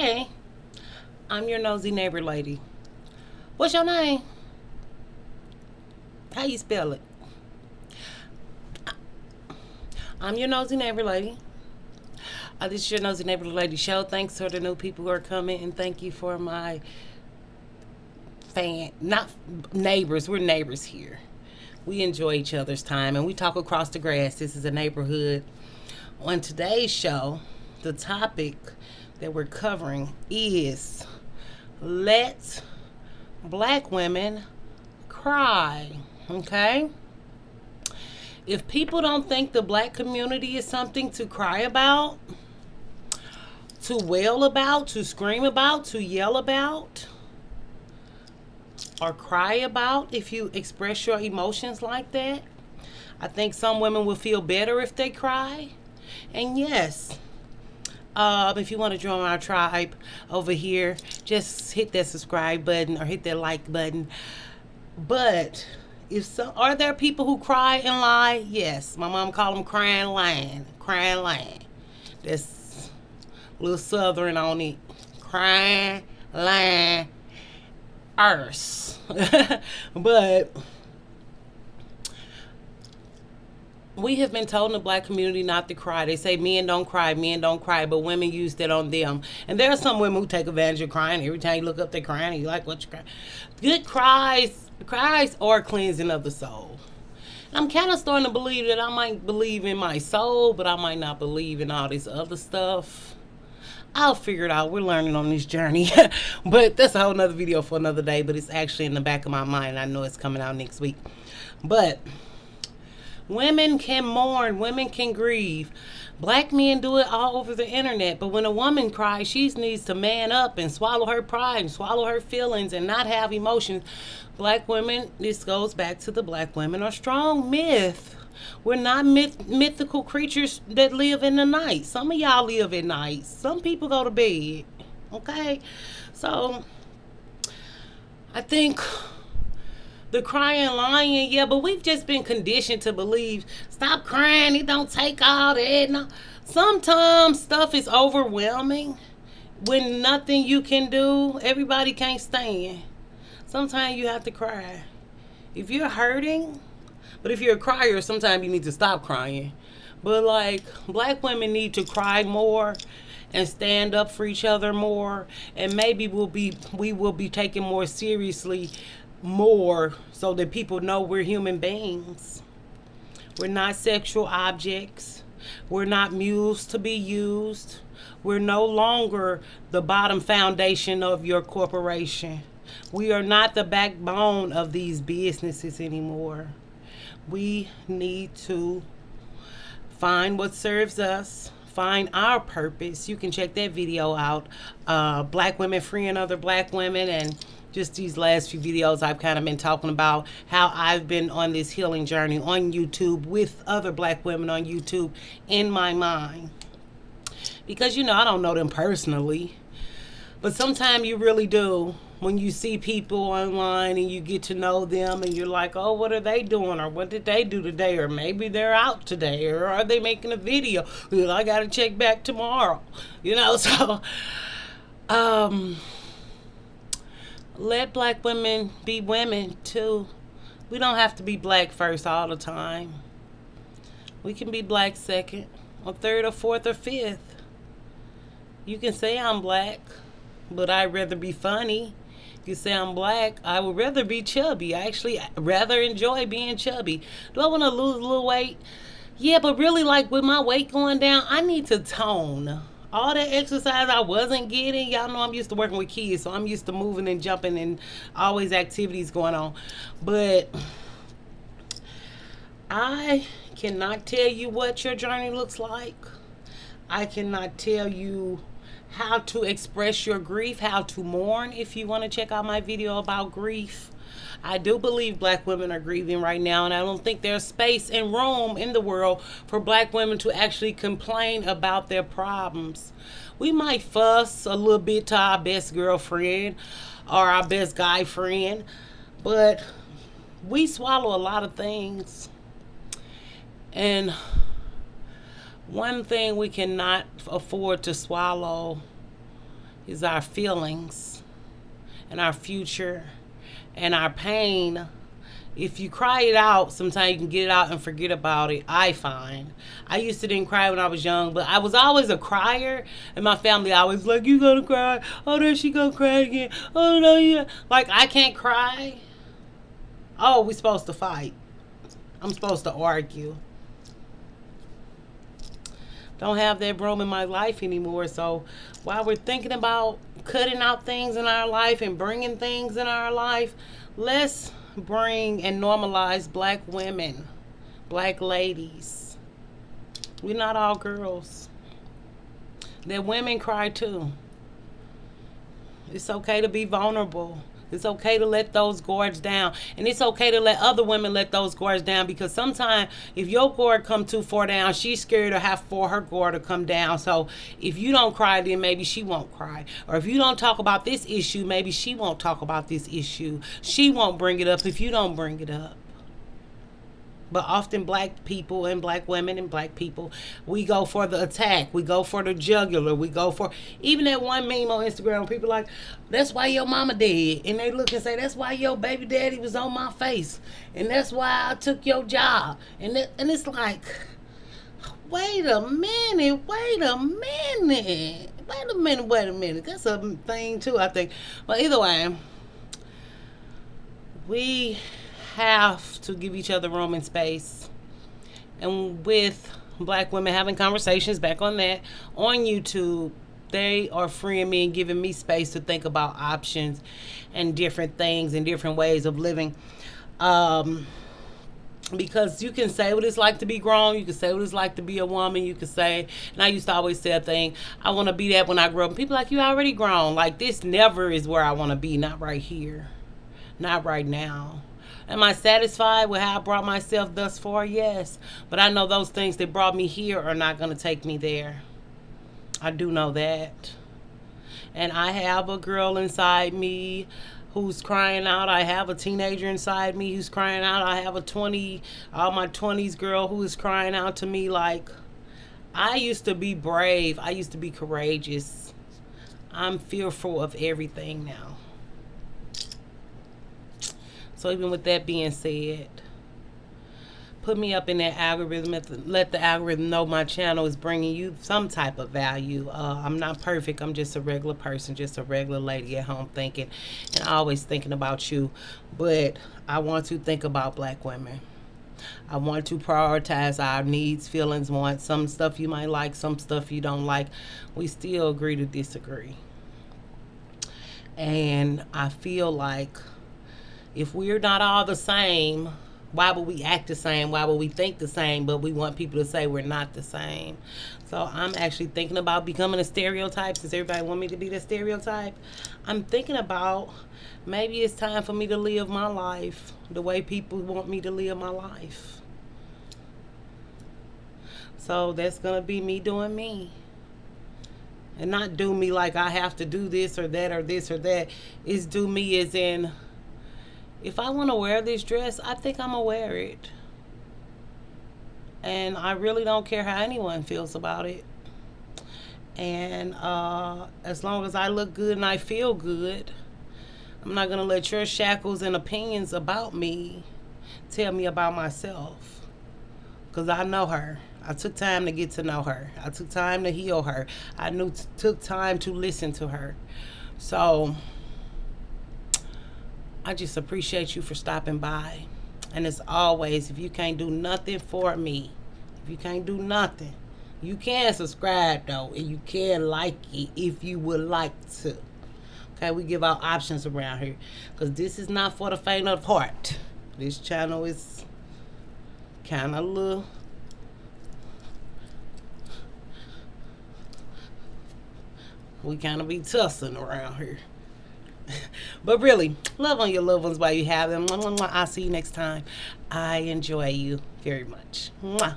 Hey, I'm your nosy neighbor lady. What's your name? How you spell it? I'm your nosy neighbor lady. This is your nosy neighbor lady show. Thanks for the new people who are coming, and thank you for my not neighbors. We're neighbors here. We enjoy each other's time, and we talk across the grass. This is a neighborhood. On today's show, the topic that we're covering is let black women cry. Okay? If people don't think the black community is something to cry about, to wail about, to scream about, to yell about, or cry about, if you express your emotions like that, I think some women will feel better if they cry. And yes, if you want to join our tribe over here, just hit that subscribe button or hit that like button. But if so, are there people who cry and lie? Yes, my mom called them crying lying, crying lying. That's a little southern on it, crying lying, arse. But we have been told in the black community not to cry. They say men don't cry, but women use that on them. And there are some women who take advantage of crying. Every time you look up, they're crying, and you're like, what you crying? Good cries are cleansing of the soul. And I'm kind of starting to believe that I might believe in my soul, but I might not believe in all this other stuff. I'll figure it out. We're learning on this journey. But that's a whole nother video for another day, but it's actually in the back of my mind. I know it's coming out next week. But women can mourn, women can grieve. Black men do it all over the internet, but when a woman cries, she needs to man up and swallow her pride and swallow her feelings and not have emotions. Black women, this goes back to the black women are strong myth. We're not mythical creatures that live in the night. Some of y'all live at night. Some people go to bed. Okay? So, I think the crying, lying, yeah, but we've just been conditioned to believe, stop crying, it don't take all that. No. Sometimes stuff is overwhelming when nothing you can do, everybody can't stand. Sometimes you have to cry. If you're hurting, but if you're a crier, sometimes you need to stop crying. But like, black women need to cry more and stand up for each other more, and maybe we will be taken more seriously more so that people know we're human beings. We're not sexual objects. We're not mules to be used. We're no longer the bottom foundation of your corporation. We are not the backbone of these businesses anymore. We need to find what serves us, find our purpose. You can check that video out. Black women freeing other black women, and just these last few videos I've kind of been talking about how I've been on this healing journey on YouTube with other black women on YouTube in my mind. Because, I don't know them personally, but sometimes you really do. When you see people online and you get to know them and you're like, oh, what are they doing? Or what did they do today? Or maybe they're out today. Or are they making a video? Well, I got to check back tomorrow. So let black women be women too. We don't have to be black first all the time. We can be black second or third or fourth or fifth. You can say I'm black, but I'd rather be funny. You say I'm black, I would rather be chubby. I actually rather enjoy being chubby. Do I want to lose a little weight? Yeah, but really, like, with my weight going down, I need to tone. All that exercise I wasn't getting, y'all know I'm used to working with kids, so I'm used to moving and jumping and always activities going on. But I cannot tell you what your journey looks like. I cannot tell you how to express your grief, how to mourn. If you want to check out my video about grief, I do believe black women are grieving right now, and I don't think there's space and room in the world for black women to actually complain about their problems. We might fuss a little bit to our best girlfriend or our best guy friend, but we swallow a lot of things. And one thing we cannot afford to swallow is our feelings and our future and our pain. If you cry it out, sometimes you can get it out and forget about it. I find I used to didn't cry when I was young, but I was always a crier, and my family always like, "You gonna cry? Oh, there she gonna cry again. Oh no, yeah." Like, I can't cry. Oh, we supposed to fight. I'm supposed to argue. Don't have that room in my life anymore. So while we're thinking about cutting out things in our life and bringing things in our life, let's bring and normalize black women, black ladies. We're not all girls. That women cry too. It's okay to be vulnerable. It's okay to let those guards down. And it's okay to let other women let those guards down, because sometimes if your guard come too far down, she's scared to have for her guard to come down. So if you don't cry, then maybe she won't cry. Or if you don't talk about this issue, maybe she won't talk about this issue. She won't bring it up if you don't bring it up. But often black people and black women and black people, we go for the attack. We go for the jugular. We go for, even that one meme on Instagram, people like, "That's why your mama dead." And they look and say, "That's why your baby daddy was on my face. And that's why I took your job." And it's like, wait a minute. That's a thing too, I think. But either way, we have to give each other room and space. And with black women having conversations, back on that, on YouTube, they are freeing me and giving me space to think about options and different things and different ways of living. Because you can say what it's like to be grown, you can say what it's like to be a woman, you can say, and I used to always say a thing, "I want to be that when I grow up." And people are like, "You already grown." Like, this never is where I want to be, not right here, not right now. Am I satisfied with how I brought myself thus far? Yes. But I know those things that brought me here are not going to take me there. I do know that. And I have a girl inside me who's crying out. I have a teenager inside me who's crying out. I have all my 20s girl who is crying out to me like, I used to be brave. I used to be courageous. I'm fearful of everything now. So even with that being said, put me up in that algorithm. Let the algorithm know my channel is bringing you some type of value. I'm not perfect. I'm just a regular person, just a regular lady at home thinking, and always thinking about you. But I want to think about black women. I want to prioritize our needs, feelings, wants. Some stuff you might like, some stuff you don't like. We still agree to disagree. And I feel like if we're not all the same, why would we act the same? Why would we think the same? But we want people to say we're not the same. So I'm actually thinking about becoming a stereotype. Since everybody want me to be the stereotype, I'm thinking about maybe it's time for me to live my life the way people want me to live my life. So that's going to be me doing me. And not do me like I have to do this or that or this or that. It's do me as in, if I want to wear this dress, I think I'm going to wear it. And I really don't care how anyone feels about it. And as long as I look good and I feel good, I'm not going to let your shackles and opinions about me tell me about myself. Because I know her. I took time to get to know her. I took time to heal her. Took time to listen to her. So I just appreciate you for stopping by. And as always, if you can't do nothing for me, if you can't do nothing, you can subscribe though, and you can like it if you would like to. Okay, we give out options around here, because this is not for the faint of heart. This channel is kind of little. We kind of be tussling around here. But really, love on your loved ones while you have them. I'll see you next time. I enjoy you very much. Mwah.